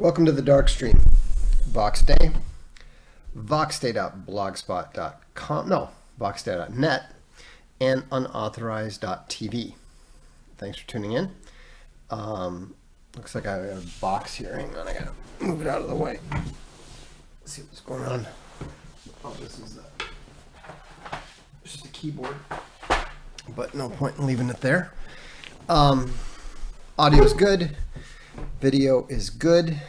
Welcome to the Darkstream. Vox Day. voxday.blogspot.com. No, voxday.net and unauthorized.tv. Thanks for tuning in. Looks like I have a box here. Hang on, I gotta move it out of the way. Let's see what's going on. Oh, this is just a keyboard, but no point in leaving it there. Audio is good. Video is good.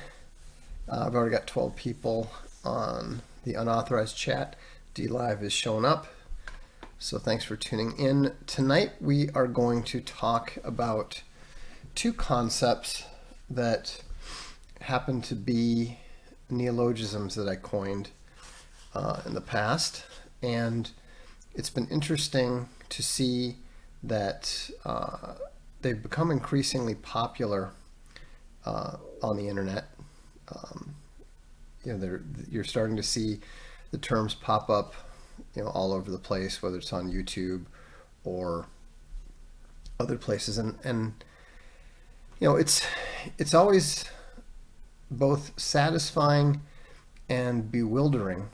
I've already got 12 people on the unauthorized chat. DLive is showing up. So thanks for tuning in. Tonight we are going to talk about two concepts that happen to be neologisms that I coined in the past. And it's been interesting to see that they've become increasingly popular on the internet. You're starting to see the terms pop up, all over the place, whether it's on YouTube or other places, and it's always both satisfying and bewildering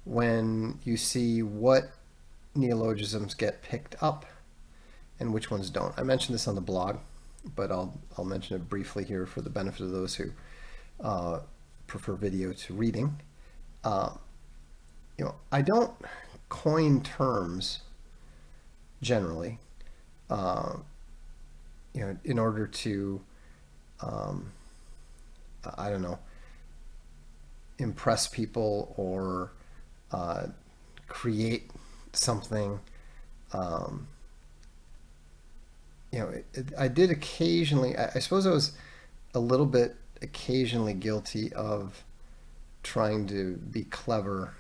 when you see what neologisms get picked up and which ones don't. I mentioned this on the blog, but I'll mention it briefly here for the benefit of those who prefer video to reading. I don't coin terms generally, in order to, impress people or create something. I did occasionally, I suppose I was a little bit occasionally guilty of trying to be clever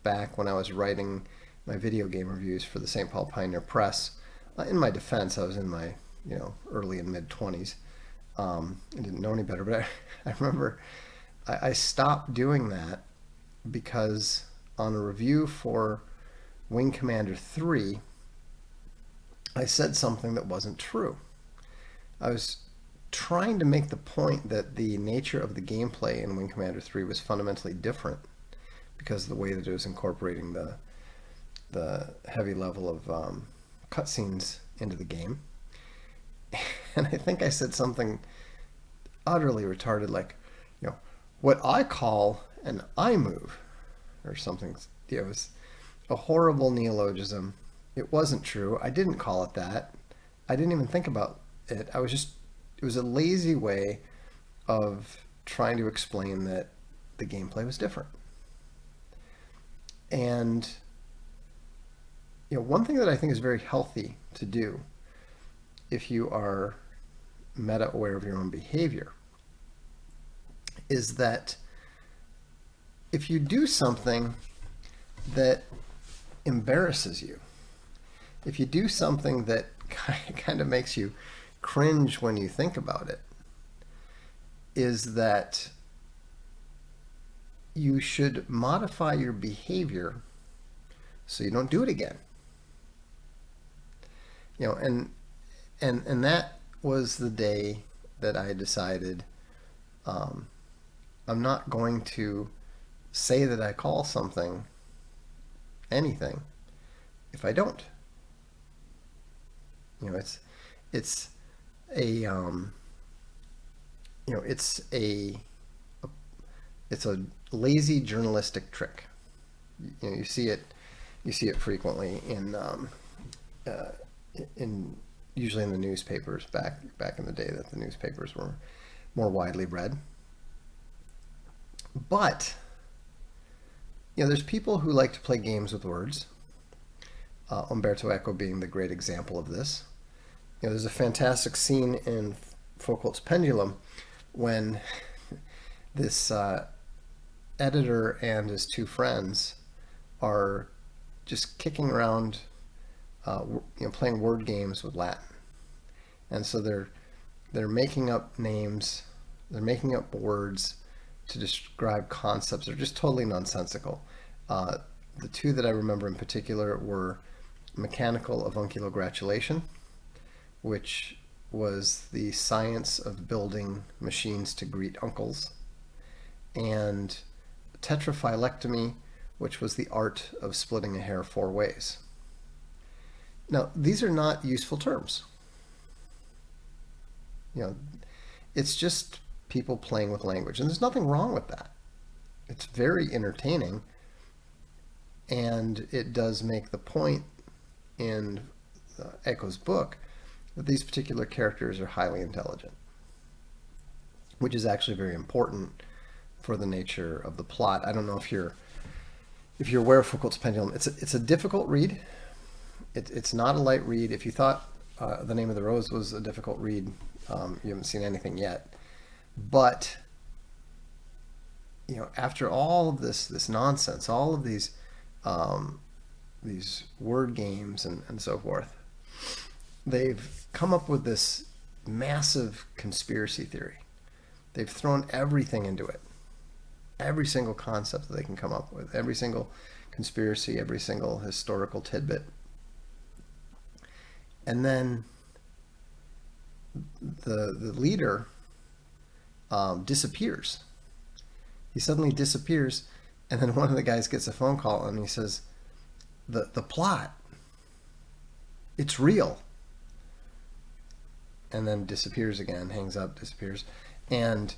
back when I was writing my video game reviews for the St. Paul Pioneer Press. In my defense, I was in my early and mid 20s. I didn't know any better, but I remember I stopped doing that because on a review for Wing Commander 3, I said something that wasn't true. I was trying to make the point that the nature of the gameplay in Wing Commander 3 was fundamentally different because of the way that it was incorporating the heavy level of cutscenes into the game. And I think I said something utterly retarded, like, what I call an eye move or something. It was a horrible neologism. It wasn't true. I didn't call it that. I didn't even think about it. It was a lazy way of trying to explain that the gameplay was different. And one thing that I think is very healthy to do if you are meta aware of your own behavior is that if you do something that embarrasses you, if you do something that kind of makes you cringe when you think about it, is that you should modify your behavior so you don't do it again. And that was the day that I decided I'm not going to say that I call something anything if I don't. It's a lazy journalistic trick. You see it frequently in usually in the newspapers back in the day that the newspapers were more widely read. But there's people who like to play games with words. Umberto Eco being the great example of this. There's a fantastic scene in Foucault's Pendulum when this editor and his two friends are just kicking around, playing word games with Latin. And so they're making up names, they're making up words to describe concepts that are just totally nonsensical. The two that I remember in particular were mechanical avunculogratulation, which was the science of building machines to greet uncles, and tetraphylectomy, which was the art of splitting a hair 4 ways. Now, these are not useful terms. It's just people playing with language, and there's nothing wrong with that. It's very entertaining, and it does make the point in Echo's book that these particular characters are highly intelligent, which is actually very important for the nature of the plot. I don't know if you're aware of Foucault's Pendulum. It's a difficult read. It's not a light read. If you thought The Name of the Rose was a difficult read, you haven't seen anything yet. But after all of this nonsense, all of these word games and so forth, they've come up with this massive conspiracy theory. They've thrown everything into it. Every single concept that they can come up with, every single conspiracy, every single historical tidbit. And then the leader disappears. He suddenly disappears, and then one of the guys gets a phone call and he says, the plot, it's real. And then disappears again, hangs up, disappears. And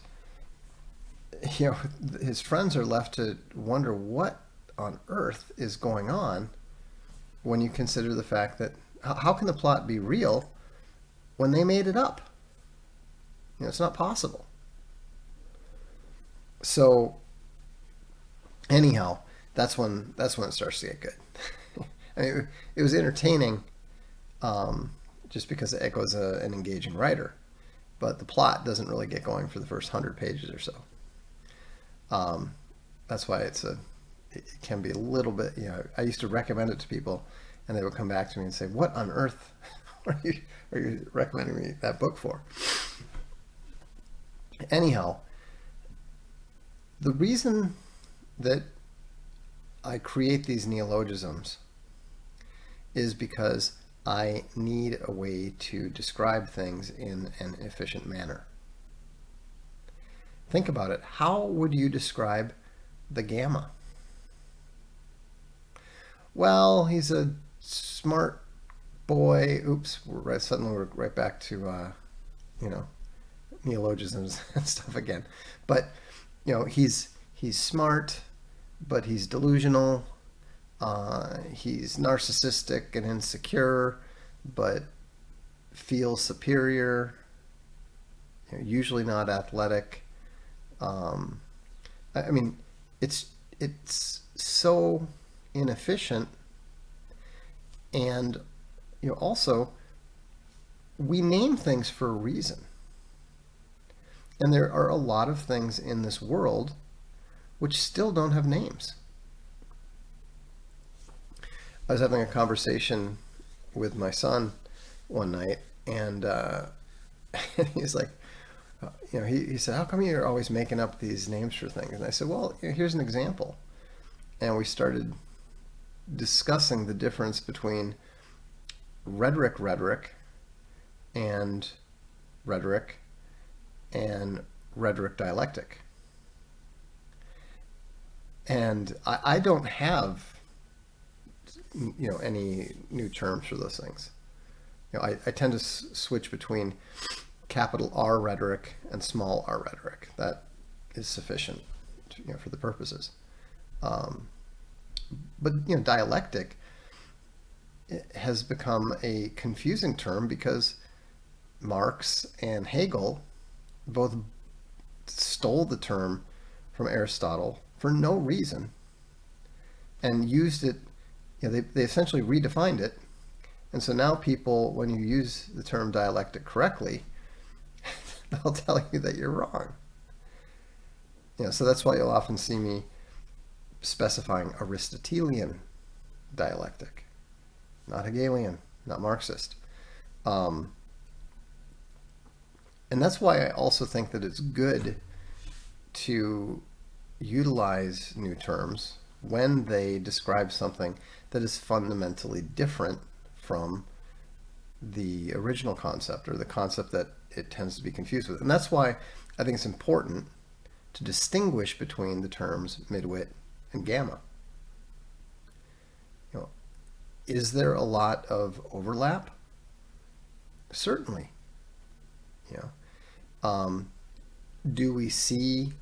his friends are left to wonder what on earth is going on when you consider the fact that how can the plot be real when they made it up? It's not possible. So anyhow, that's when it starts to get good. I mean, it was entertaining just because Echo's an engaging writer, but the plot doesn't really get going for the first 100 pages or so. That's why it can be a little bit, I used to recommend it to people and they would come back to me and say, what on earth are you recommending me that book for? Anyhow, the reason that I create these neologisms is because I need a way to describe things in an efficient manner. Think about it. How would you describe the Gamma? Well, he's a smart boy. Oops, suddenly we're right back to, neologisms and stuff again. But, he's smart, but he's delusional. He's narcissistic and insecure, but feels superior. Usually not athletic. I mean, it's so inefficient, and also we name things for a reason, and there are a lot of things in this world which still don't have names. I was having a conversation with my son one night, and he's like, he said, how come you're always making up these names for things? And I said, well, here's an example. And we started discussing the difference between rhetoric and rhetoric dialectic. And I don't have any new terms for those things. I tend to switch between capital R rhetoric and small r rhetoric. That is sufficient for the purposes. But dialectic has become a confusing term because Marx and Hegel both stole the term from Aristotle for no reason and used it. They essentially redefined it, and so now people, when you use the term dialectic correctly, they'll tell you that you're wrong. So that's why you'll often see me specifying Aristotelian dialectic, not Hegelian, not Marxist. And that's why I also think that it's good to utilize new terms when they describe something that is fundamentally different from the original concept, or the concept that it tends to be confused with. And that's why I think it's important to distinguish between the terms midwit and gamma. You know, is there a lot of overlap? Certainly. You know, do we see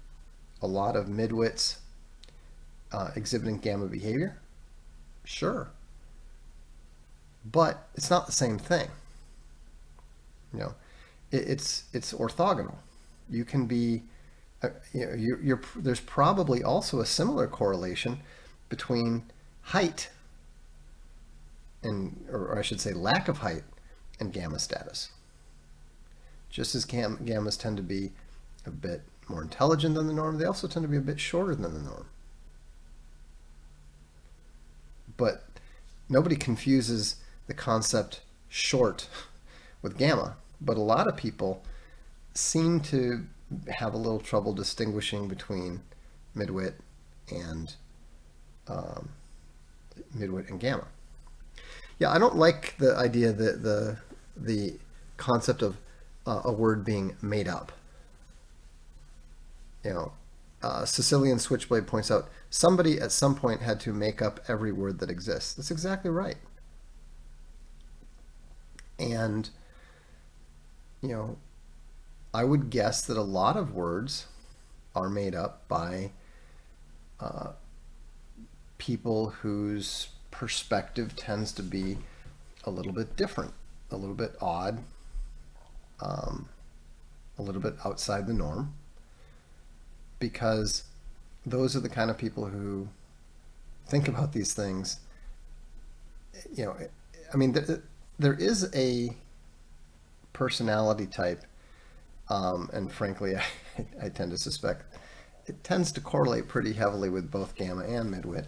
a lot of midwits exhibiting gamma behavior? Sure. But it's not the same thing. You know, it's orthogonal. You can be, you know, there's probably also a similar correlation between height and, or I should say, lack of height and gamma status. Just as gammas tend to be a bit more intelligent than the norm, they also tend to be a bit shorter than the norm. But nobody confuses the concept short with gamma, but a lot of people seem to have a little trouble distinguishing between midwit and gamma. Yeah, I don't like the idea that the concept of a word being made up. You know, Sicilian Switchblade points out, somebody at some point had to make up every word that exists. That's exactly right. And, you know, I would guess that a lot of words are made up by people whose perspective tends to be a little bit different, a little bit odd, a little bit outside the norm, because those are the kind of people who think about these things. You know, I mean, there is a personality type, and frankly, I tend to suspect it tends to correlate pretty heavily with both gamma and midwit.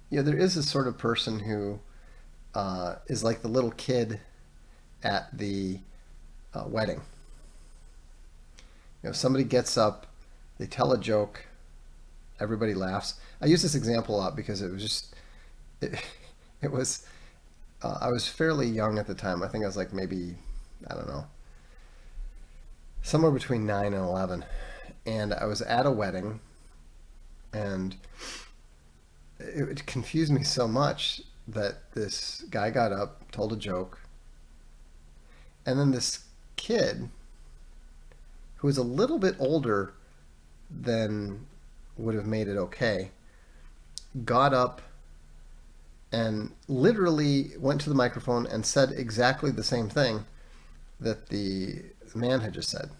You know, there is a sort of person who is like the little kid at the wedding. You know, somebody gets up, they tell a joke, everybody laughs. I use this example a lot because it was just, it was, I was fairly young at the time. I think I was like maybe, I don't know, somewhere between 9 and 11. And I was at a wedding, and it confused me so much that this guy got up, told a joke, and then this kid, who was a little bit older than would have made it okay, got up and literally went to the microphone and said exactly the same thing that the man had just said.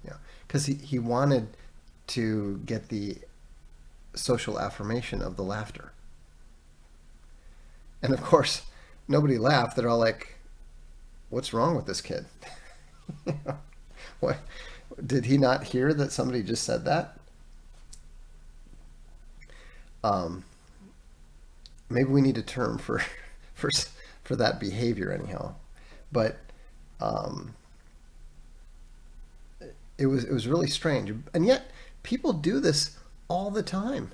Yeah, because he wanted to get the social affirmation of the laughter. And of course, nobody laughed. They're all like, what's wrong with this kid? What, did he not hear that somebody just said that? Maybe we need a term for that behavior anyhow. But it was really strange. And yet people do this all the time.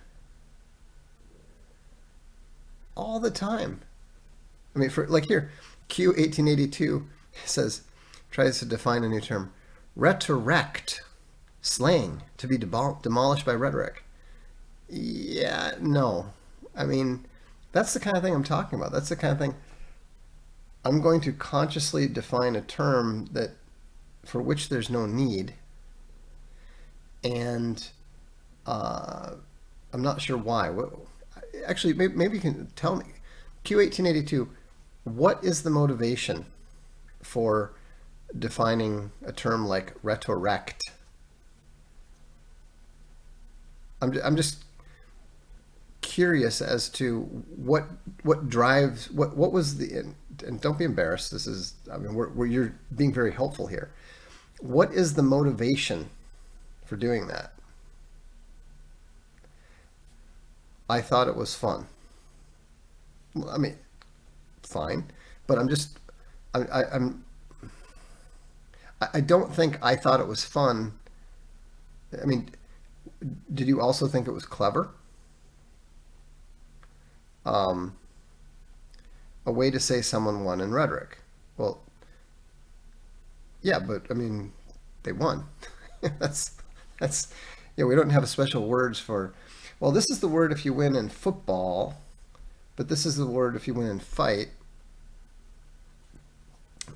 All the time. I mean, for like here, Q 1882 says, tries to define a new term, retorrect, slang, to be demolished by rhetoric. Yeah, no. I mean, that's the kind of thing I'm talking about. That's the kind of thing I'm going to consciously define a term that for which there's no need, and I'm not sure why. Actually, maybe you can tell me, Q 1882, what is the motivation for defining a term like retorrect? I'm just curious as to what drives, what was the, and don't be embarrassed, this is, I mean, you're being very helpful here. What is the motivation for doing that? I thought it was fun. I mean, fine, but I don't think I thought it was fun. I mean, did you also think it was clever? a way to say someone won in rhetoric. Well, yeah, but I mean, they won. that's that's we don't have special words for. Well, this is the word if you win in football, but this is the word if you win in fight.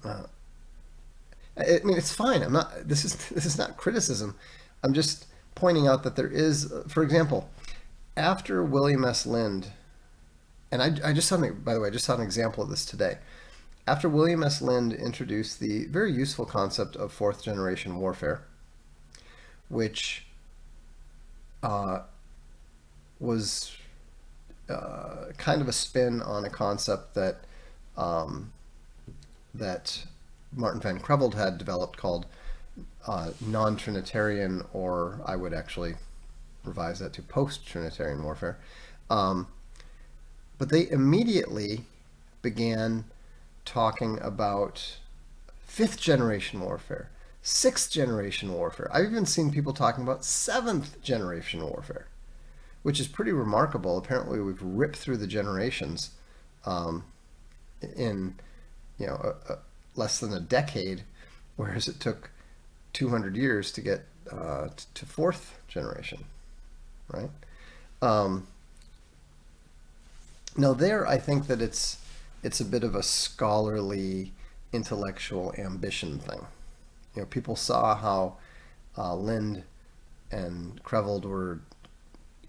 I mean, it's fine. I'm not. This is not criticism. I'm just pointing out that there is, for example, after William S. Lind, and I just saw, by the way, I just saw an example of this today. After William S. Lind introduced the very useful concept of fourth generation warfare, which was kind of a spin on a concept that that Martin Van Creveld had developed called non-Trinitarian, or I would actually revise that to post-Trinitarian warfare. But they immediately began talking about fifth generation warfare, sixth generation warfare. I've even seen people talking about seventh generation warfare, which is pretty remarkable. Apparently we've ripped through the generations in less than a decade, whereas it took 200 years to get to fourth generation, right? Now there, I think that it's a bit of a scholarly, intellectual ambition thing. People saw how Lind and Creveld were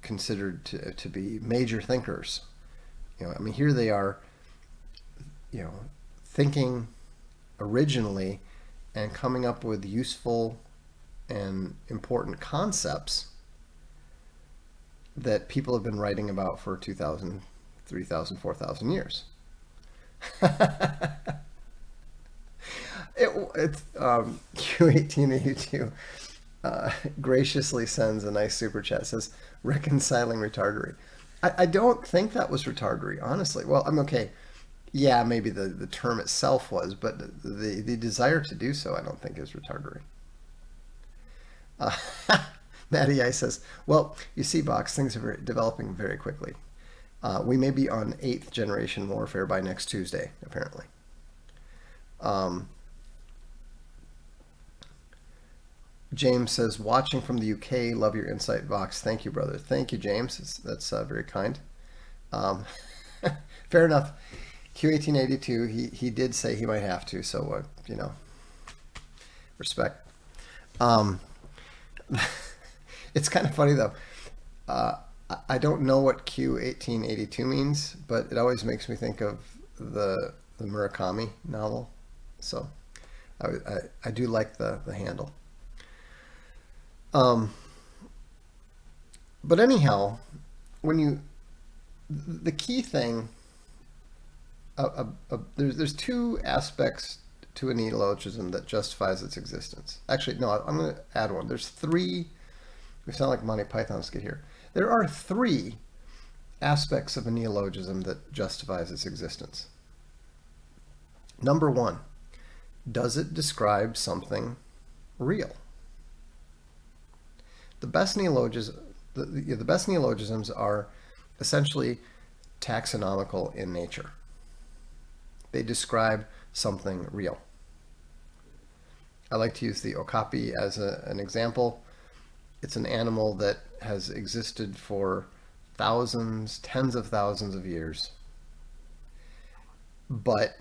considered to be major thinkers. I mean, here they are, thinking originally and coming up with useful and important concepts that people have been writing about for 2,000, 3,000, 4,000 years. Q1882 graciously sends a nice super chat, says reconciling retardery. I don't think that was retardery, honestly. Well, I'm okay. Yeah, maybe the term itself was, but the desire to do so I don't think is retardery. Matty I says, well, you see, Box, things are developing very quickly. We may be on 8th generation warfare by next Tuesday, apparently. James says, watching from the UK, love your insight, Vox. Thank you, brother. Thank you, James. That's very kind. Fair enough. Q1882, he did say he might have to, so, respect. It's kind of funny, though. I don't know what Q1882 means, but it always makes me think of the Murakami novel. So I do like the handle. But anyhow, the key thing, there's two aspects to a neologism that justifies its existence. Actually, no, I'm going to add one. There's three. We sound like Monty Python skit here. There are three aspects of a neologism that justifies its existence. Number one, does it describe something real? The best neologisms are essentially taxonomical in nature. They describe something real. I like to use the okapi as an example. It's an animal that has existed for thousands, tens of thousands of years. But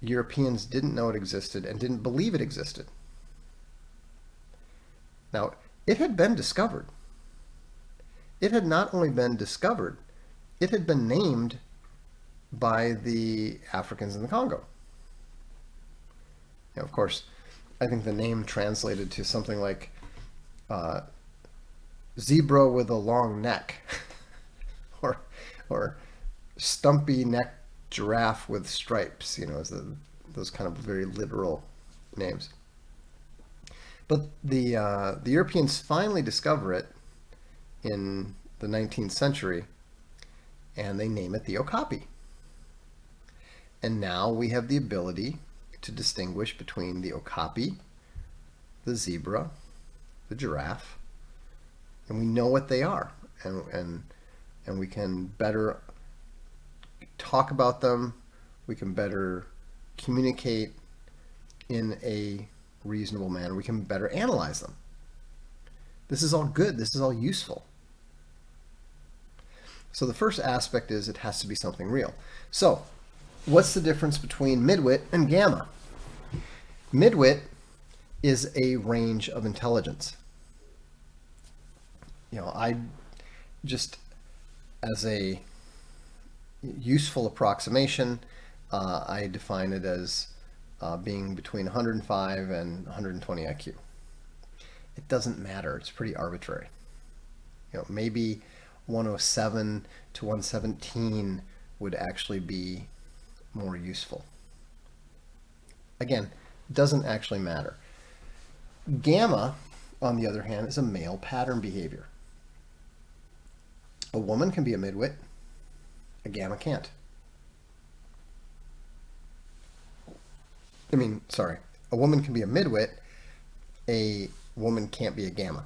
Europeans didn't know it existed and didn't believe it existed. Now, it had been discovered. It had not only been discovered, it had been named by the Africans in the Congo. Now, of course, I think the name translated to something like zebra with a long neck or stumpy neck giraffe with stripes, as those kind of very literal names. But the Europeans finally discover it in the 19th century, and they name it the okapi. And now we have the ability to distinguish between the okapi, the zebra, the giraffe, and we know what they are, and we can better talk about them. We can better communicate in a reasonable manner. We can better analyze them. This is all good. This is all useful. So the first aspect is it has to be something real. So what's the difference between midwit and gamma? Midwit is a range of intelligence. I just, as a useful approximation, I define it as being between 105 and 120 IQ. It doesn't matter. It's pretty arbitrary. Maybe 107 to 117 would actually be more useful. Again, doesn't actually matter. Gamma, on the other hand, is a male pattern behavior. A woman can be a midwit. A gamma can't. A woman can be a midwit. A woman can't be a gamma.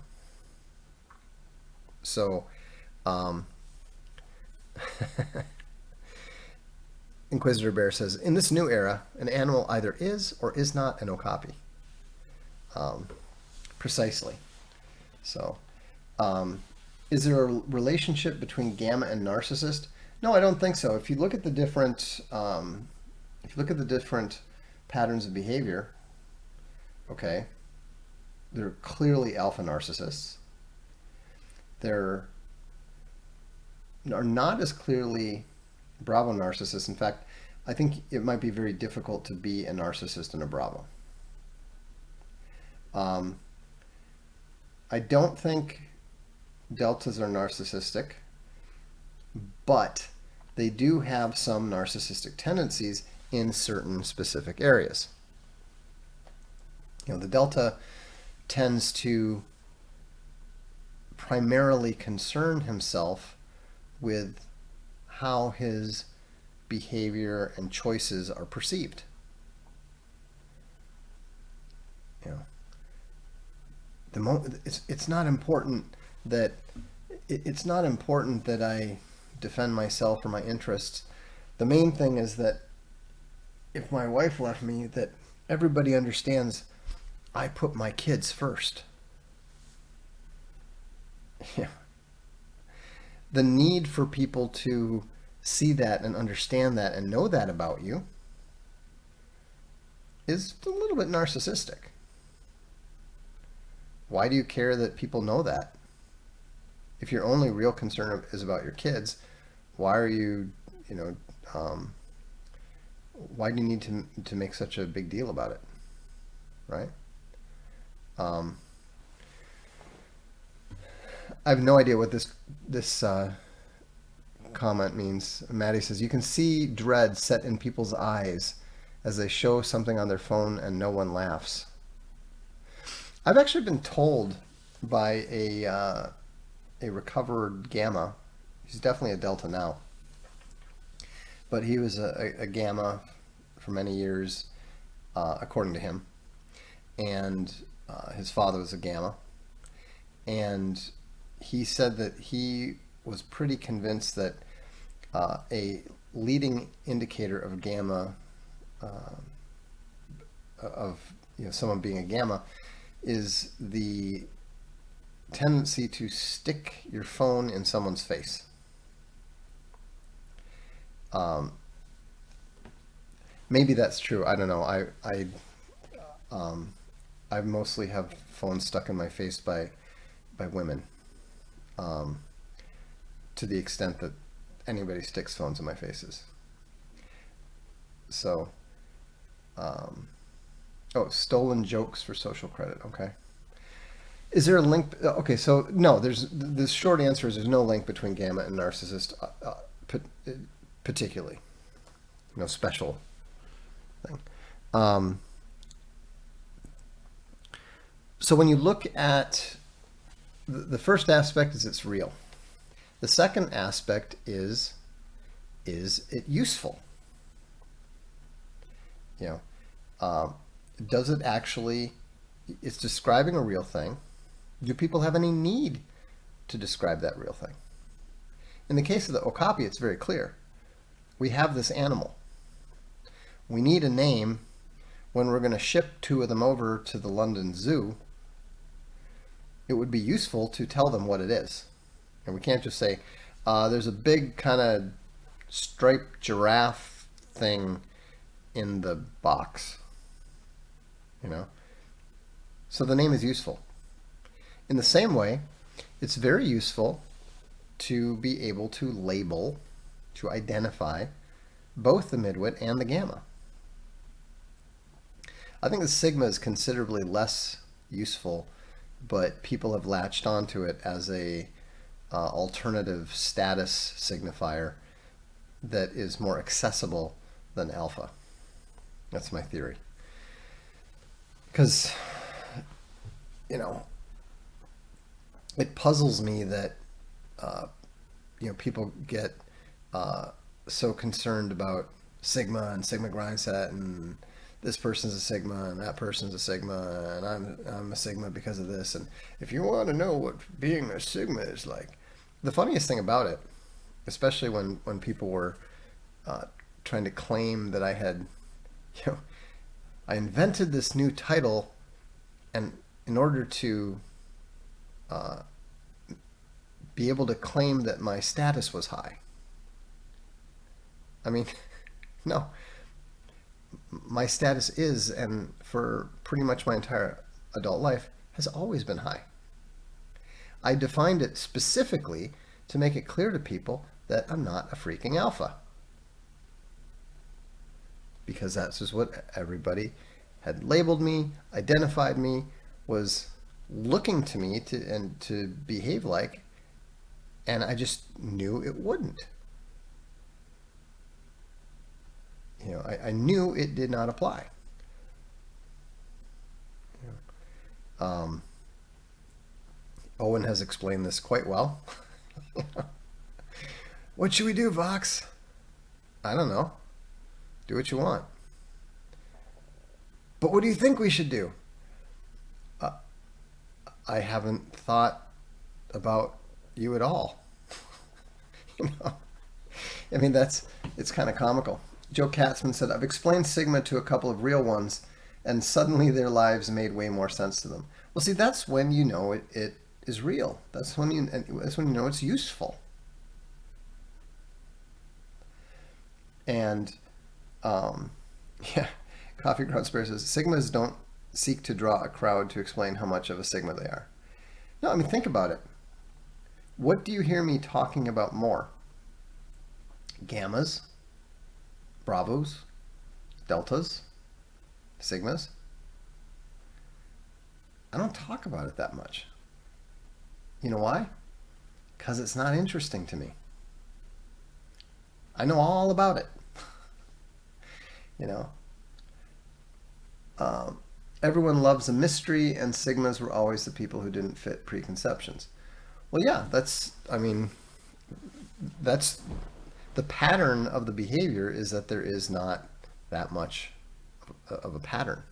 So, Inquisitor Bear says, in this new era, an animal either is or is not an okapi. Precisely. So, is there a relationship between gamma and narcissist? No, I don't think so. If you look at the different, patterns of behavior, okay, they're clearly alpha narcissists. They're are not as clearly Bravo narcissists. In fact, I think it might be very difficult to be a narcissist and a Bravo. I don't think deltas are narcissistic, but they do have some narcissistic tendencies in certain specific areas. The delta tends to primarily concern himself with how his behavior and choices are perceived. It's not important that I defend myself or my interests. The main thing is that if my wife left me, that everybody understands I put my kids first. The need for people to see that and understand that and know that about you is a little bit narcissistic. Why do you care that people know that? If your only real concern is about your kids, why are you, why do you need to make such a big deal about it, right? I have no idea what this comment means. Maddie says, you can see dread set in people's eyes as they show something on their phone and no one laughs. I've actually been told by a recovered gamma. He's definitely a delta now, but he was a gamma for many years, according to him, and his father was a gamma, and he said that he was pretty convinced that a leading indicator of gamma, someone being a gamma, is the tendency to stick your phone in someone's face. Maybe that's true. I don't know. I mostly have phones stuck in my face by women, to the extent that anybody sticks phones in my faces. So, stolen jokes for social credit. Okay. Is there a link? Okay, so no, the short answer is there's no link between gamma and narcissist, particularly. No special thing. So when you look at the first aspect is it's real. The second aspect is it useful? Does it actually, it's describing a real thing. Do people have any need to describe that real thing? In the case of the okapi, it's very clear. We have this animal. we need a name when we're going to ship 2 of them over to the London Zoo. It would be useful to tell them what it is. And we can't just say, there's a big kind of striped giraffe thing in the box. You know? So the name is useful. In the same way, it's very useful to be able to label, to identify both the midwit and the gamma. I think the sigma is considerably less useful, but people have latched onto it as a alternative status signifier that is more accessible than alpha. That's my theory. Because, you know, it puzzles me that people get so concerned about sigma and sigma grind set, and this person's a sigma and that person's a sigma, and I'm a sigma because of this. And if you want to know what being a sigma is like, the funniest thing about it, especially when people were trying to claim that I had, I invented this new title, and in order to be able to claim that my status was high. I mean, no. My status is, and for pretty much my entire adult life, has always been high. I defined it specifically to make it clear to people that I'm not a freaking alpha. Because that's just what everybody had labeled me, identified me, was looking to me to behave like, and I just knew it wouldn't. I knew it did not apply. Owen has explained this quite well. What should we do, Vox? I don't know. Do what you want. But what do you think we should do? I haven't thought about you at all. I mean, it's kind of comical. Joe Katzman said, I've explained sigma to a couple of real ones, and suddenly their lives made way more sense to them. Well, see, that's when you know it is real. That's when you know it's useful. And Coffee Ground Spare says, sigmas don't seek to draw a crowd to explain how much of a sigma they are. No, I mean, think about it. What do you hear me talking about more? Gammas, bravos, deltas, sigmas? I don't talk about it that much. You know why? Because it's not interesting to me. I know all about it. Everyone loves a mystery, and sigmas were always the people who didn't fit preconceptions. Well, yeah, that's the pattern of the behavior, is that there is not that much of a pattern.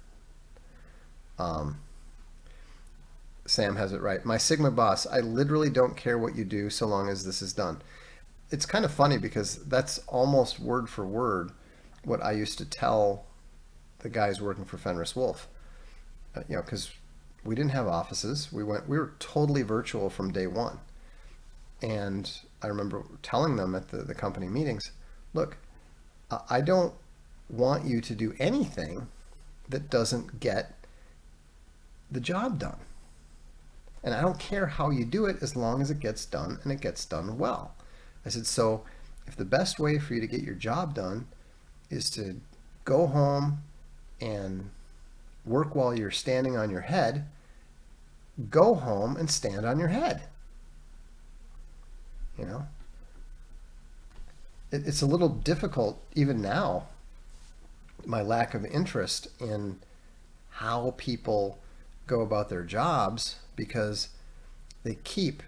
Sam has it right. My sigma boss, I literally don't care what you do so long as this is done. It's kind of funny because that's almost word for word what I used to tell the guys working for Fenris Wolf. Because we didn't have offices. We were totally virtual from day one. And I remember telling them at the company meetings, look, I don't want you to do anything that doesn't get the job done. And I don't care how you do it as long as it gets done, and it gets done well. I said, so if the best way for you to get your job done is to go home and work while you're standing on your head, go home and stand on your head. It's a little difficult even now, my lack of interest in how people go about their jobs, because they keep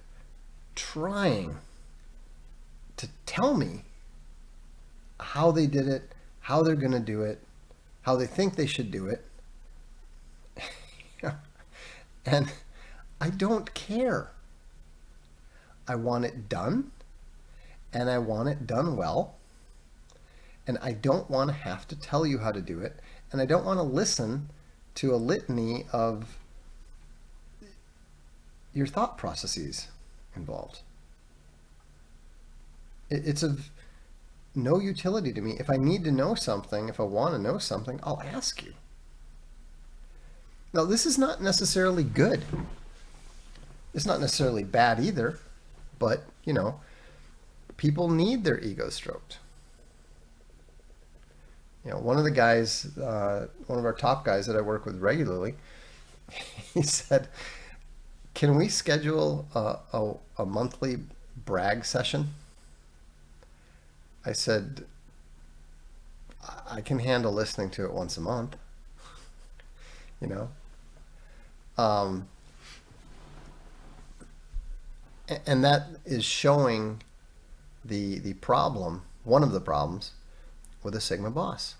trying to tell me how they did it, how they're going to do it, how they think they should do it. And I don't care. I want it done, and I want it done well. And I don't want to have to tell you how to do it. And I don't want to listen to a litany of your thought processes involved. It's of no utility to me. If I need to know something, if I want to know something, I'll ask you. Now, this is not necessarily good. It's not necessarily bad either, but, people need their ego stroked. One of the guys, one of our top guys that I work with regularly, he said, "Can we schedule a monthly brag session?" I said, "I can handle listening to it once a month." Um, and that is showing the problem, one of the problems with a Sigma boss.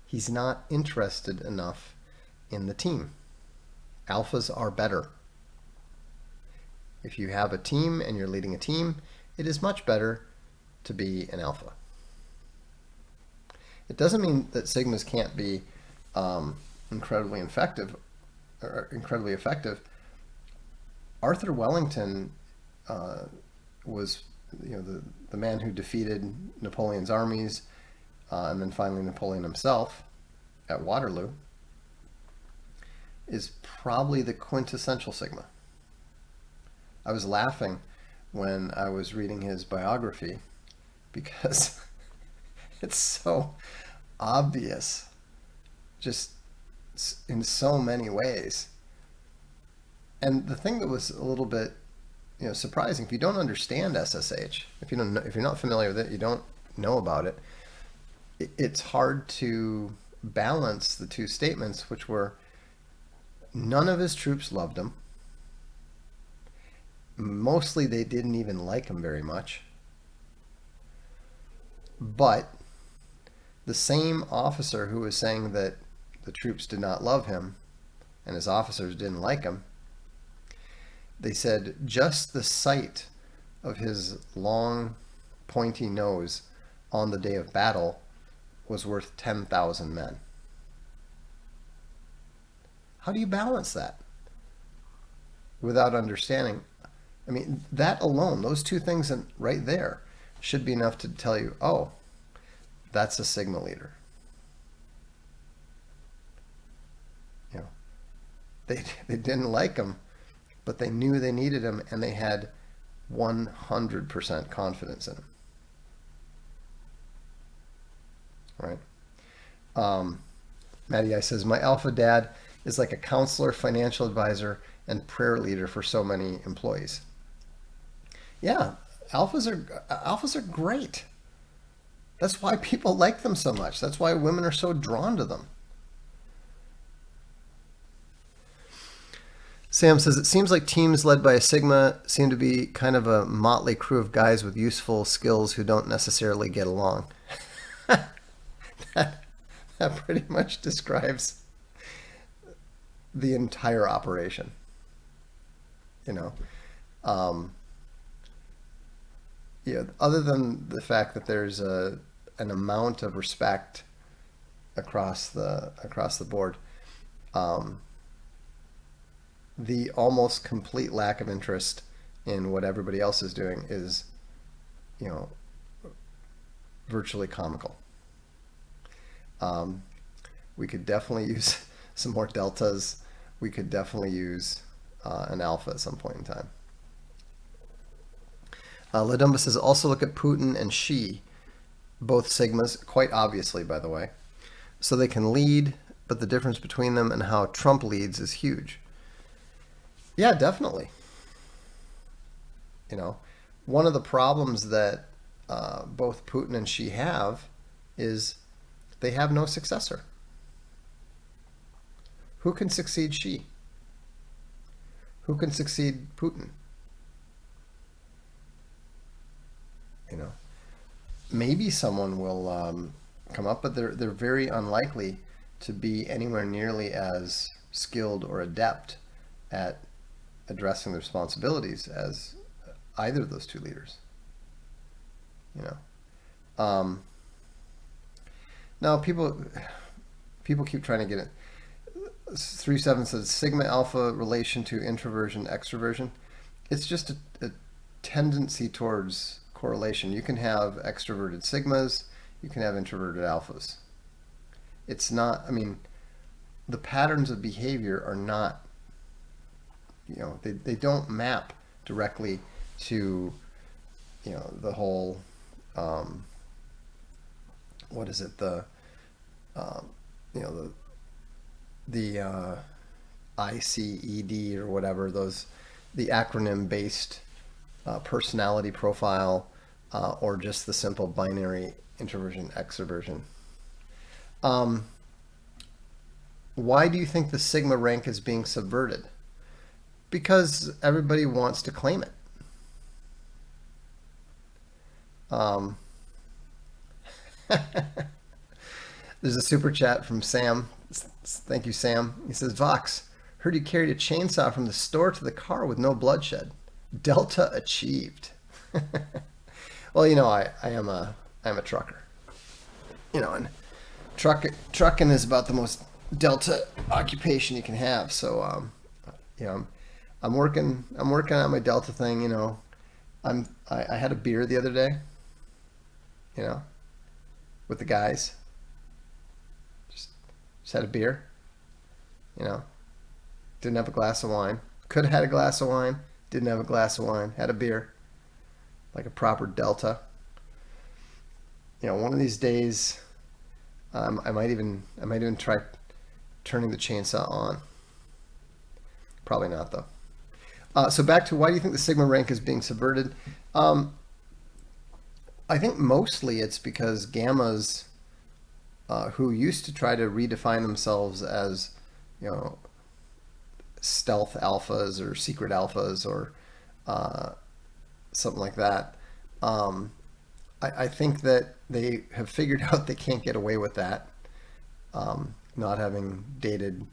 He's not interested enough in the team. Alphas are better. If you have a team and you're leading a team, it is much better to be an alpha. It doesn't mean that Sigmas can't be incredibly effective. Arthur Wellington was the man who defeated Napoleon's armies and then finally Napoleon himself at Waterloo, is probably the quintessential Sigma. I was laughing when I was reading his biography because it's so obvious, just in so many ways. And the thing that was a little bit surprising, if you don't understand SSH, if you're not familiar with it, you don't know about it, it's hard to balance the two statements, which were none of his troops loved him. Mostly they didn't even like him very much. But the same officer who was saying that the troops did not love him and his officers didn't like him, they said just the sight of his long, pointy nose on the day of battle was worth 10,000 men. How do you balance that without understanding? I mean, that alone, those two things right there, should be enough to tell you, oh, that's a Sigma leader. They didn't like him, but they knew they needed him, and they had 100% confidence in him. Right? Matty I says, my alpha dad is like a counselor, financial advisor, and prayer leader for so many employees. Yeah, alphas are great. That's why people like them so much. That's why women are so drawn to them. Sam says, it seems like teams led by a Sigma seem to be kind of a motley crew of guys with useful skills who don't necessarily get along. That pretty much describes the entire operation. Other than the fact that there's an amount of respect across the board, the almost complete lack of interest in what everybody else is doing is, virtually comical. We could definitely use some more deltas. We could definitely use an alpha at some point in time. Ladumba says, also look at Putin and Xi, both Sigmas, quite obviously, by the way. So they can lead, but the difference between them and how Trump leads is huge. Yeah, definitely. One of the problems that both Putin and Xi have is they have no successor. Who can succeed Xi? Who can succeed Putin? Maybe someone will come up, but they're very unlikely to be anywhere nearly as skilled or adept at addressing the responsibilities as either of those two leaders. No, people keep trying to get it. 3.7 says sigma alpha relation to introversion extroversion. It's just a tendency towards correlation. You can have extroverted sigmas, you can have introverted alphas. It's not, I mean, the patterns of behavior are not, they don't map directly to, the whole, what is it, um, you know, the ICED or whatever, the acronym based personality profile, or just the simple binary introversion extroversion. Why do you think the sigma rank is being subverted? Because everybody wants to claim it. There's a super chat from Sam. Thank you, Sam. He says, Vox, heard you carried a chainsaw from the store to the car with no bloodshed. Delta achieved. Well, I am a trucker. And trucking is about the most Delta occupation you can have. So, I'm working on my Delta thing. I had a beer the other day. With the guys. Just had a beer. Didn't have a glass of wine. Could have had a glass of wine. Didn't have a glass of wine. Had a beer. Like a proper Delta. One of these days, I might even try turning the chainsaw on. Probably not, though. So back to why do you think the sigma rank is being subverted? I think mostly it's because gammas, who used to try to redefine themselves as, stealth alphas or secret alphas or something like that. I think that they have figured out they can't get away with that, not having dated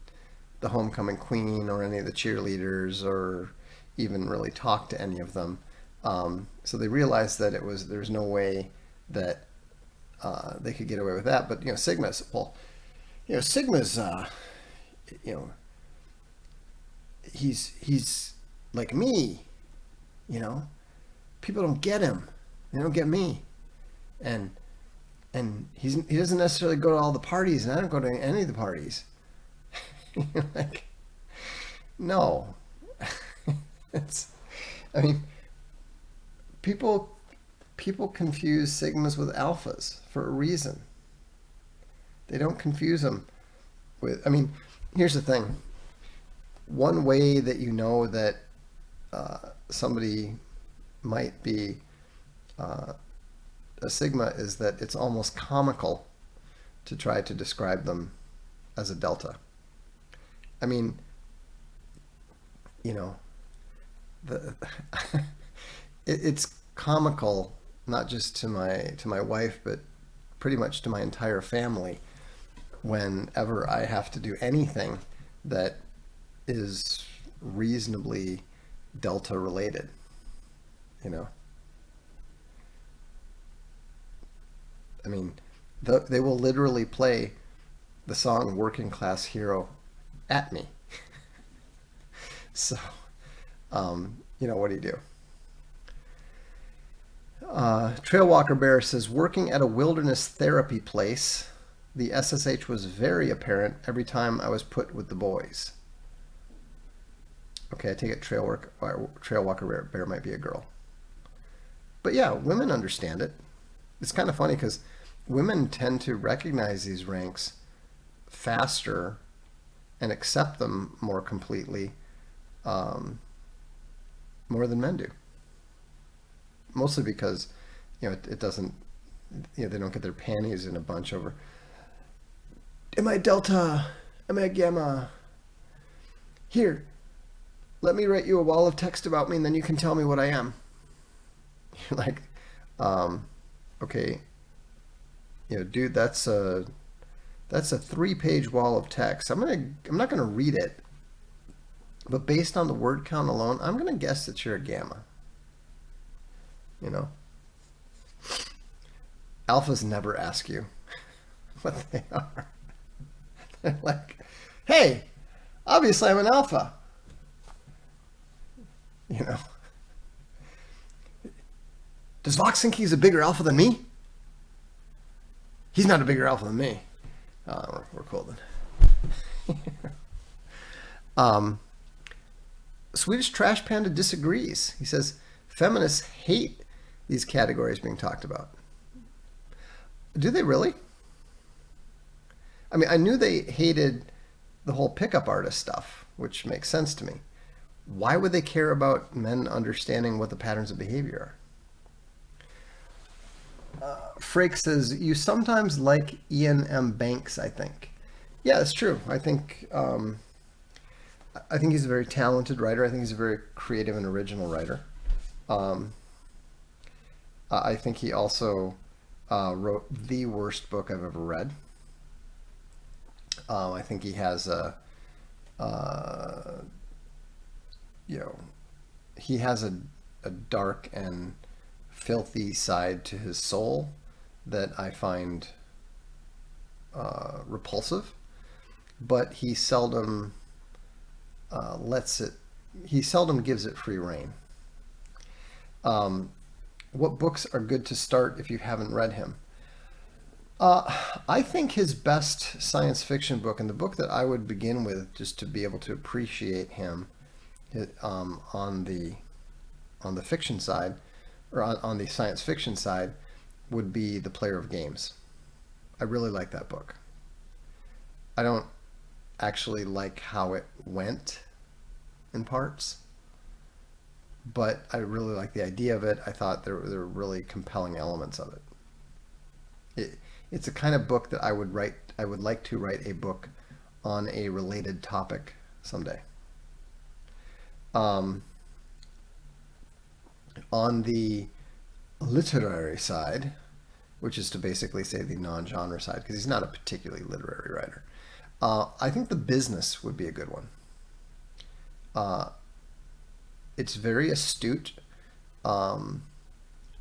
the homecoming queen or any of the cheerleaders or even really talked to any of them. So they realized that there's no way that they could get away with that. But Sigma's, Sigma's, he's like me. People don't get him. They don't get me. And he doesn't necessarily go to all the parties, and I don't go to any of the parties. Like, no. People confuse sigmas with alphas for a reason. They don't confuse them with. Here's the thing. One way that you know that somebody might be a sigma is that it's almost comical to try to describe them as a delta. It's comical not just to my wife, but pretty much to my entire family whenever I have to do anything that is reasonably delta related. They will literally play the song Working Class Hero at me. So, what do you do? Trailwalker Bear says, working at a wilderness therapy place, the SSH was very apparent every time I was put with the boys. Okay, I take it Trailwalker Bear might be a girl. But yeah, women understand it. It's kind of funny because women tend to recognize these ranks faster and accept them more completely, more than men do. Mostly because, it doesn't, they don't get their panties in a bunch over, am I delta? Am I gamma? Here, let me write you a wall of text about me and then you can tell me what I am. You're like, okay, dude, that's a 3-page wall of text. I'm not gonna read it, but based on the word count alone, I'm gonna guess that you're a gamma. Alphas never ask you. what they are. They're like, hey, obviously I'm an alpha. You know, does Vox think he's a bigger alpha than me? He's not a bigger alpha than me. We're cool then. Swedish Trash Panda disagrees. He says feminists hate these categories being talked about. Do they really? I mean, I knew they hated the whole pickup artist stuff, which makes sense to me. Why would they care about men understanding what the patterns of behavior are? Frake says, you sometimes like Ian M. Banks, I think. Yeah, that's true. I think he's a very talented writer. I think he's a very creative and original writer. I think he also wrote the worst book I've ever read. I think he has he has a dark and filthy side to his soul that I find repulsive, but he seldom he seldom gives it free rein. What books are good to start if you haven't read him? I think his best science fiction book, and the book that I would begin with just to be able to appreciate him on the fiction side, or on the science fiction side, would be The Player of Games. I really like that book. I don't actually like how it went in parts, but I really like the idea of it. I thought there were really compelling elements of it. It's a kind of book that I would like to write a book on a related topic someday. On the literary side, which is to basically say the non-genre side, because he's not a particularly literary writer, I think The Business would be a good one. It's very astute.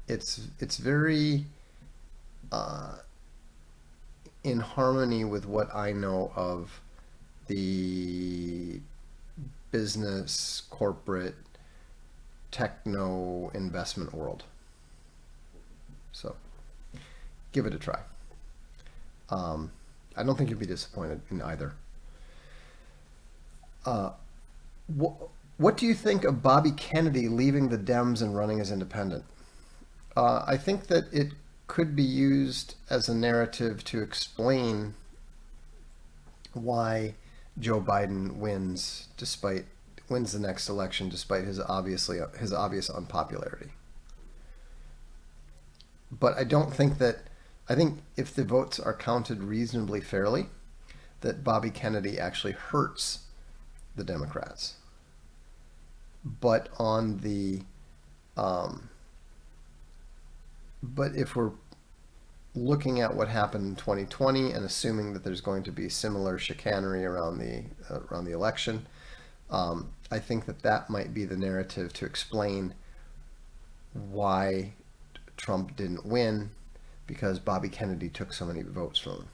It's very in harmony with what I know of the business, corporate, techno investment world. So give it a try. I don't think you'd be disappointed in either. What do you think of Bobby Kennedy leaving the Dems and running as independent? I think that it could be used as a narrative to explain why Joe Biden wins the next election despite his obvious unpopularity. But I think if the votes are counted reasonably fairly, that Bobby Kennedy actually hurts the Democrats. But but if we're looking at what happened in 2020 and assuming that there's going to be similar chicanery around the election, I think that might be the narrative to explain why Trump didn't win, because Bobby Kennedy took so many votes from him.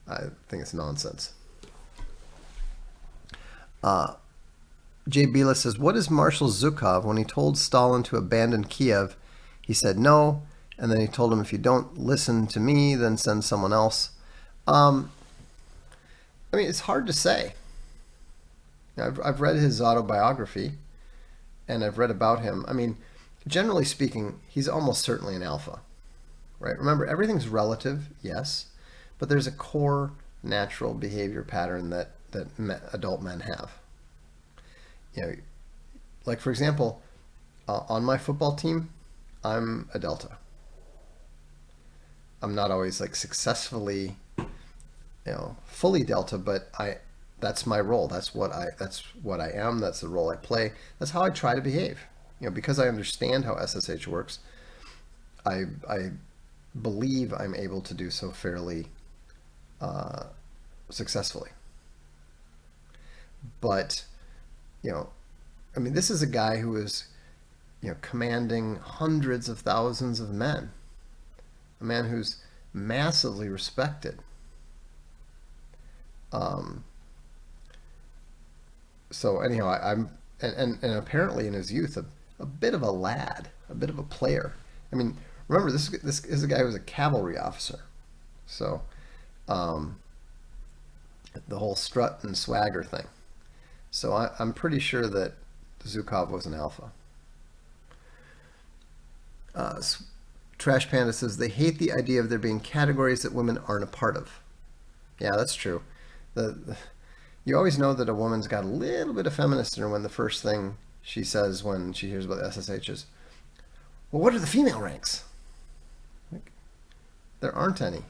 I think it's nonsense. Jay Bila says, what is Marshal Zhukov? When he told Stalin to abandon Kiev, he said no, and then he told him, if you don't listen to me, then send someone else. I mean, it's hard to say. I've read his autobiography, and I've read about him. I mean, generally speaking, he's almost certainly an alpha, right? Remember, everything's relative, yes, but there's a core natural behavior pattern that adult men have. Like for example, on my football team, I'm a delta. I'm not always like successfully, fully delta, but that's my role. That's what I am. That's the role I play. That's how I try to behave. Because I understand how SSH works, I believe I'm able to do so fairly successfully. But, I mean, this is a guy who is, commanding hundreds of thousands of men. A man who's massively respected. So anyhow, and apparently in his youth, a bit of a lad, a bit of a player. I mean, remember this is a guy who was a cavalry officer, so the whole strut and swagger thing. So I'm pretty sure that Zhukov was an alpha. Trash Panda says they hate the idea of there being categories that women aren't a part of. Yeah, that's true. You always know that a woman's got a little bit of feminist in her when the first thing she says when she hears about the SSH is, well, what are the female ranks? Like, there aren't any.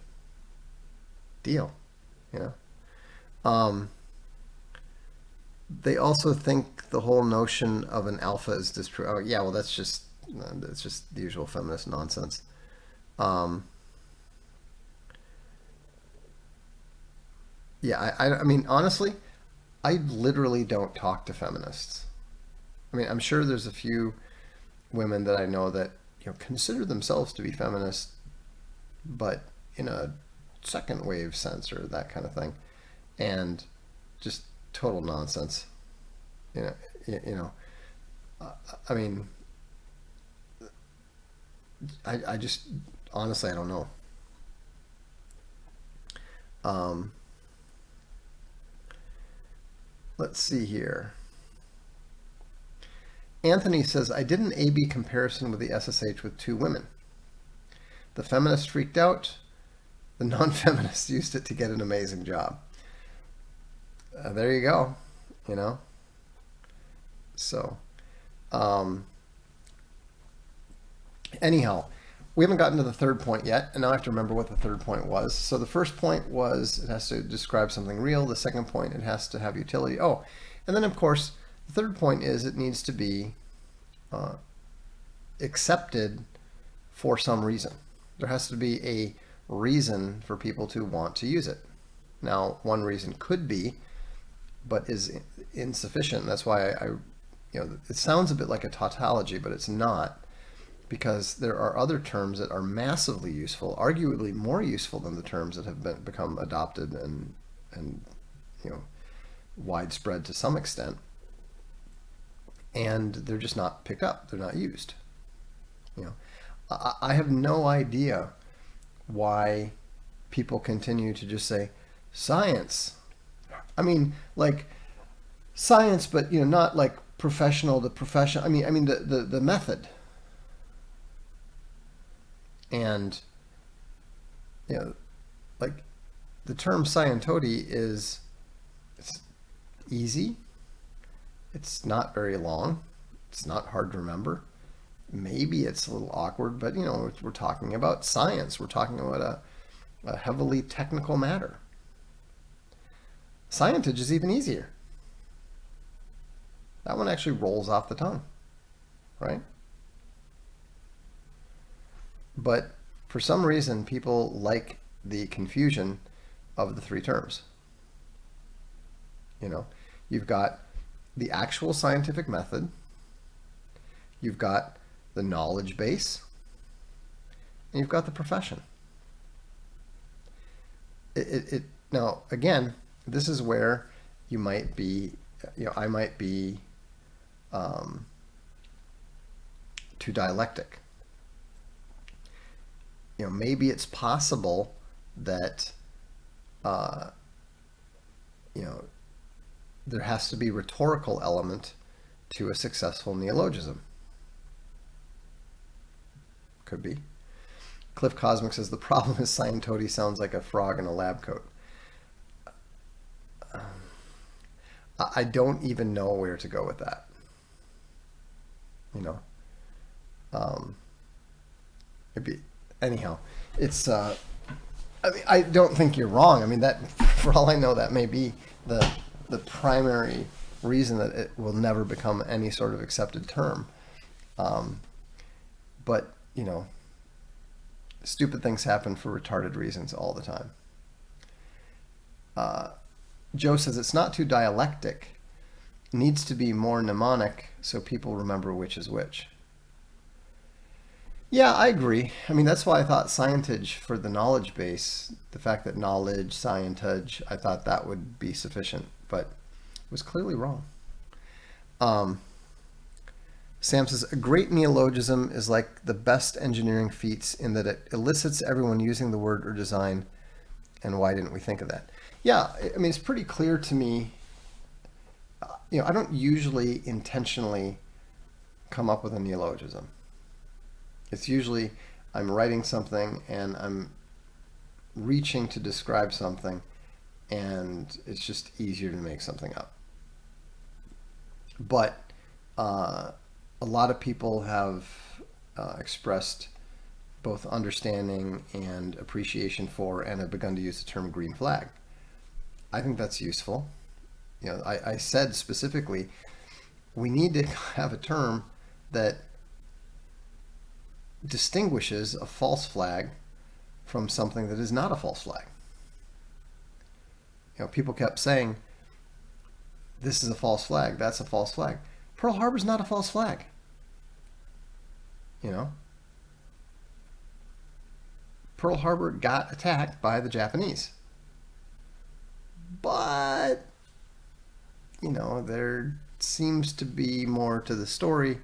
Deal. You know? They also think the whole notion of an alpha is disproved. Oh, yeah, well, that's just the usual feminist nonsense. Yeah, I mean, honestly, I literally don't talk to feminists. I mean, I'm sure there's a few women that I know that consider themselves to be feminists, but in a second wave sense or that kind of thing, and just total nonsense. You know. I mean, I just honestly I don't know. Let's see here. Anthony says, I did an A-B comparison with the SSH with two women. The feminist freaked out. The non-feminist used it to get an amazing job. There you go. So, anyhow, we haven't gotten to the third point yet, and now I have to remember what the third point was. So the first point was it has to describe something real. The second point, it has to have utility. Oh, and then of course, the third point is it needs to be accepted for some reason. There has to be a reason for people to want to use it. Now, one reason could be, but is insufficient. That's why it sounds a bit like a tautology, but it's not. Because there are other terms that are massively useful, arguably more useful than the terms that have become adopted and widespread to some extent, and they're just not picked up. They're not used. I have no idea why people continue to just say science. I mean, like science, but not like professional to professional. I mean the method. And, like the term Scientology it's easy. It's not very long. It's not hard to remember. Maybe it's a little awkward, but, we're talking about science. We're talking about a heavily technical matter. Scientage is even easier. That one actually rolls off the tongue, right? But for some reason, people like the confusion of the three terms. You've got the actual scientific method, you've got the knowledge base, and you've got the profession. Now, again, this is where you might be, I might be too dialectic. Maybe it's possible that, there has to be a rhetorical element to a successful neologism. Could be. Cliff Cosmic says the problem is Scientology sounds like a frog in a lab coat. I don't even know where to go with that. Maybe. Anyhow, it's. I don't think you're wrong. I mean, that, for all I know, that may be the primary reason that it will never become any sort of accepted term. But stupid things happen for retarded reasons all the time. Joe says it's not too dialectic. Needs to be more mnemonic so people remember which is which. Yeah, I agree. I mean, that's why I thought scientage for the knowledge base, the fact that knowledge, scientage, I thought that would be sufficient, but it was clearly wrong. Um, Sam says, a great neologism is like the best engineering feats in that it elicits everyone using the word or design, and why didn't we think of that? Yeah, I mean, it's pretty clear to me. I don't usually intentionally come up with a neologism. It's usually I'm writing something and I'm reaching to describe something, and it's just easier to make something up. But a lot of people have expressed both understanding and appreciation for, and have begun to use the term green flag. I think that's useful. I said specifically, we need to have a term that distinguishes a false flag from something that is not a false flag. People kept saying, this is a false flag, that's a false flag. Pearl Harbor's not a false flag. Pearl Harbor got attacked by the Japanese. But, there seems to be more to the story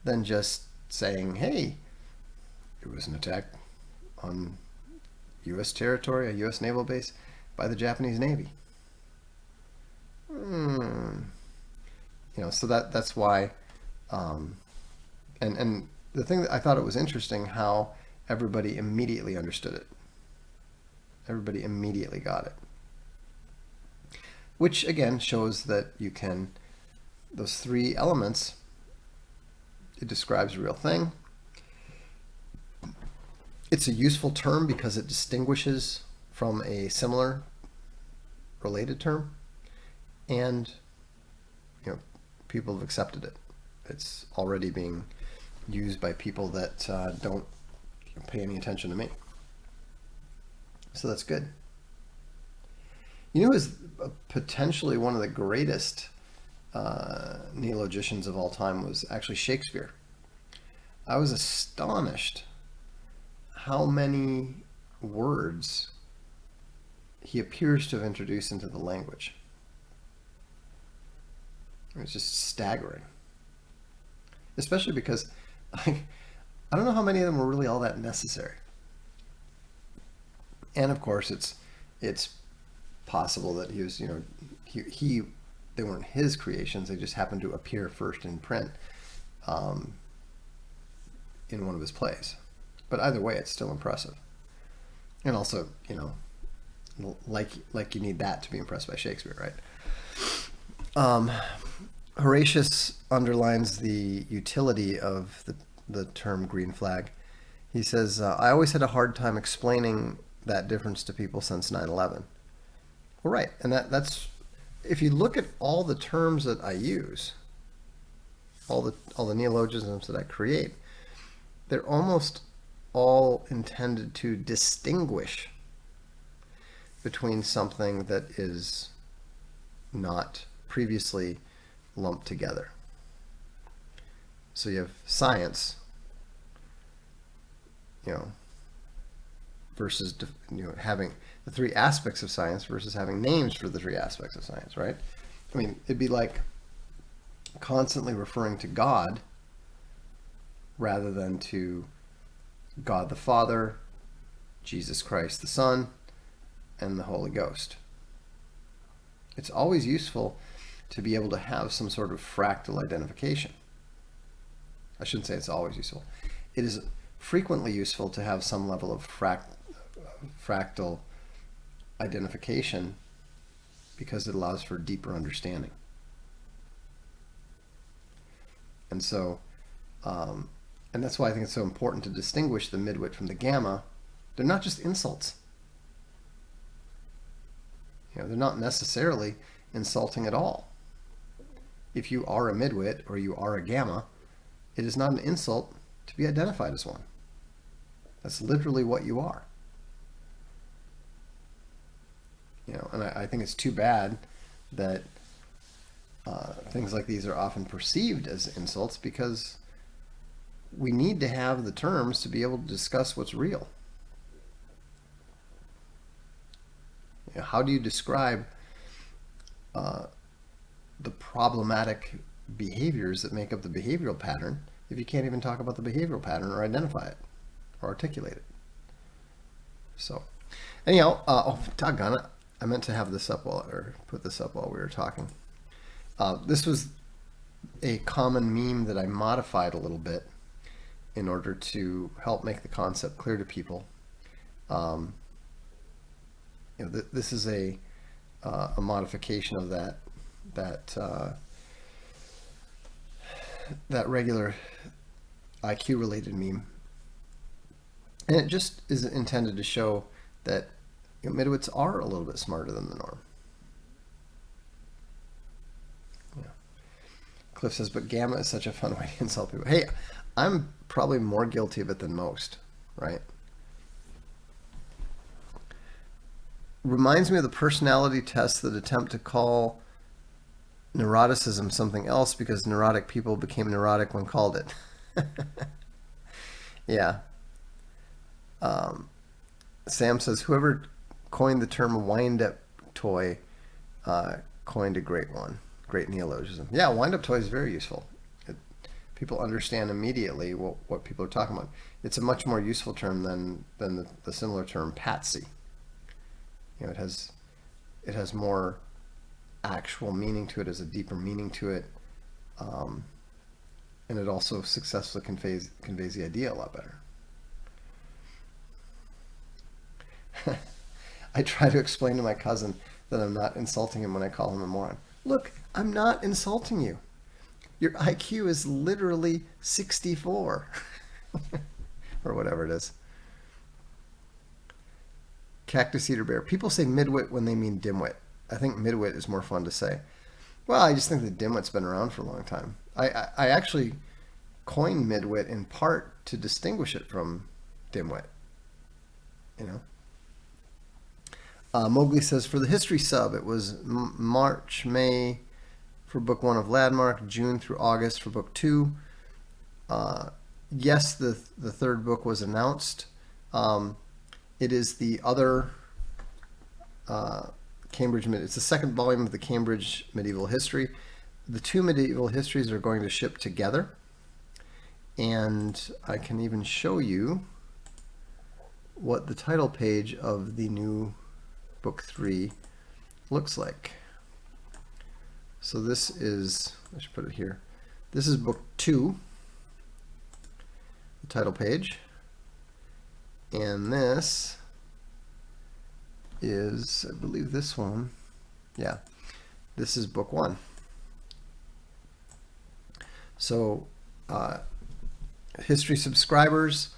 than just saying, hey, it was an attack on U.S. territory, a U.S. naval base, by the Japanese Navy. So that's why, and the thing that I thought it was interesting how everybody immediately understood it. Everybody immediately got it. Which again shows that you can, those three elements, it describes a real thing. It's a useful term because it distinguishes from a similar related term, and people have accepted it. It's already being used by people that don't pay any attention to me. So that's good. Is potentially one of the greatest neologicians of all time was actually Shakespeare. I was astonished how many words he appears to have introduced into the language. It's just staggering. Especially because I don't know how many of them were really all that necessary. And of course, it's possible that he was, they weren't his creations. They just happened to appear first in print in one of his plays. But either way, it's still impressive. And also, like you need that to be impressed by Shakespeare, right? Horatius underlines the utility of the term green flag. He says, I always had a hard time explaining that difference to people since 9/11. Well, right, and that's, if you look at all the terms that I use, all the neologisms that I create, they're almost all intended to distinguish between something that is not previously lumped together. So you have science, versus having the three aspects of science versus having names for the three aspects of science, right? I mean, it'd be like constantly referring to God rather than to God the Father, Jesus Christ the Son, and the Holy Ghost. It's always useful to be able to have some sort of fractal identification. I shouldn't say it's always useful. It is frequently useful to have some level of fractal identification because it allows for deeper understanding. And so, and that's why I think it's so important to distinguish the midwit from the gamma. They're not just insults. They're not necessarily insulting at all. If you are a midwit or you are a gamma, it is not an insult to be identified as one. That's literally what you are. And I think it's too bad that things like these are often perceived as insults, because we need to have the terms to be able to discuss what's real. You know, how do you describe the problematic behaviors that make up the behavioral pattern if you can't even talk about the behavioral pattern or identify it or articulate it? So anyhow, oh, doggone it. I meant to have this up put this up while we were talking. This was a common meme that I modified a little bit in order to help make the concept clear to people. You know, this is a modification of that regular IQ related meme, and it just is intended to show that, you know, midwits are a little bit smarter than the norm. Yeah. Cliff says, but gamma is such a fun way to insult people. Hey, I'm probably more guilty of it than most, right? Reminds me of the personality tests that attempt to call neuroticism something else because neurotic people became neurotic when called it. Yeah. Sam says, whoever coined the term wind-up toy coined a great one. Great neologism. Yeah, wind-up toy is very useful. People understand immediately what people are talking about. It's a much more useful term than the similar term patsy. You know, it has more actual meaning to it, has a deeper meaning to it, and it also successfully conveys the idea a lot better. I try to explain to my cousin that I'm not insulting him when I call him a moron. Look, I'm not insulting you. Your IQ is literally 64. Or whatever it is. Cactus Eater Bear. People say midwit when they mean dimwit. I think midwit is more fun to say. Well, I just think that dimwit's been around for a long time. I actually coined midwit in part to distinguish it from dimwit. You know? Mowgli says, for the history sub, it was March, May for book 1 of Landmark, June through August for book 2. Yes, the third book was announced. It is the other it's the second volume of the Cambridge Medieval History. The two medieval histories are going to ship together. And I can even show you what the title page of the new book 3 looks like. So this is, I should put it here. This is book 2, the title page. And this is, I believe this one, yeah, this is book 1. So history subscribers,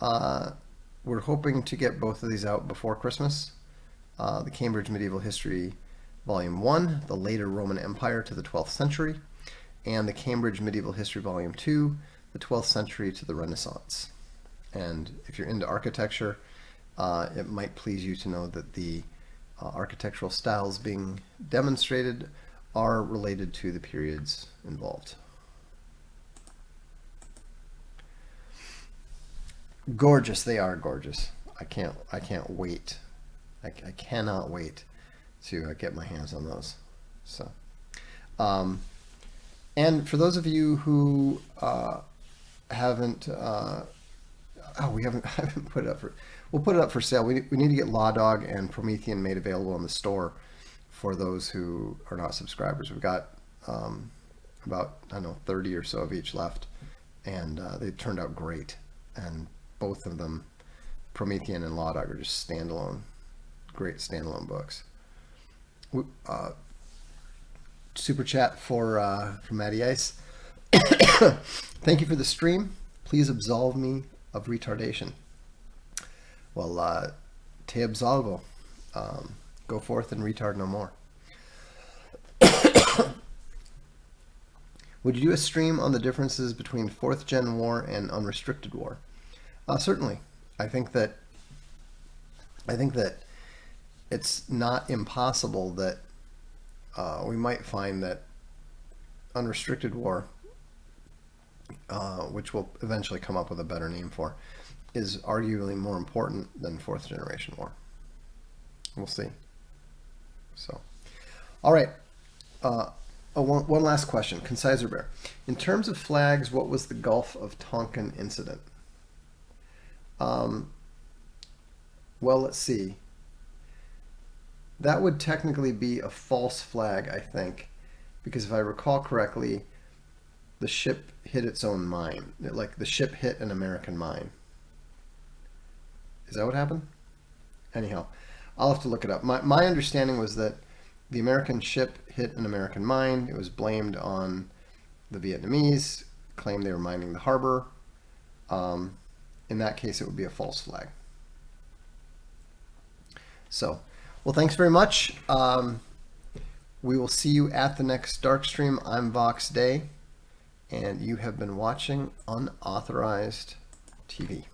we're hoping to get both of these out before Christmas. The Cambridge Medieval History Volume 1, the later Roman Empire to the 12th century, and the Cambridge Medieval History Volume 2, the 12th century to the Renaissance. And if you're into architecture, it might please you to know that the architectural styles being demonstrated are related to the periods involved. Gorgeous, they are gorgeous. I can't wait. I cannot wait to get my hands on those. So, and for those of you who haven't, we haven't put it up for. We'll put it up for sale. We need to get Law Dog and Promethean made available in the store for those who are not subscribers. We've got about, I don't know, 30 or so of each left, and they turned out great. And both of them, Promethean and Law Dog, are just standalone, great standalone books. Super chat for Matty Ice. Thank you for the stream. Please absolve me of retardation. Well, te absolvo. Go forth and retard no more. Would you do a stream on the differences between 4th Gen war and unrestricted war? Certainly. I think that it's not impossible that we might find that unrestricted war which we'll eventually come up with a better name for, is arguably more important than fourth generation war. We'll see. So, all right. One last question. Conciser Bear. In terms of flags, what was the Gulf of Tonkin incident? Well, let's see. That would technically be a false flag, I think, because if I recall correctly, the ship hit its own mine. Like the ship hit an American mine. Is that what happened? Anyhow, I'll have to look it up. My understanding was that the American ship hit an American mine. It was blamed on the Vietnamese, claimed they were mining the harbor. In that case, it would be a false flag. So, well, thanks very much. We will see you at the next Darkstream. I'm Vox Day, and you have been watching Unauthorized TV.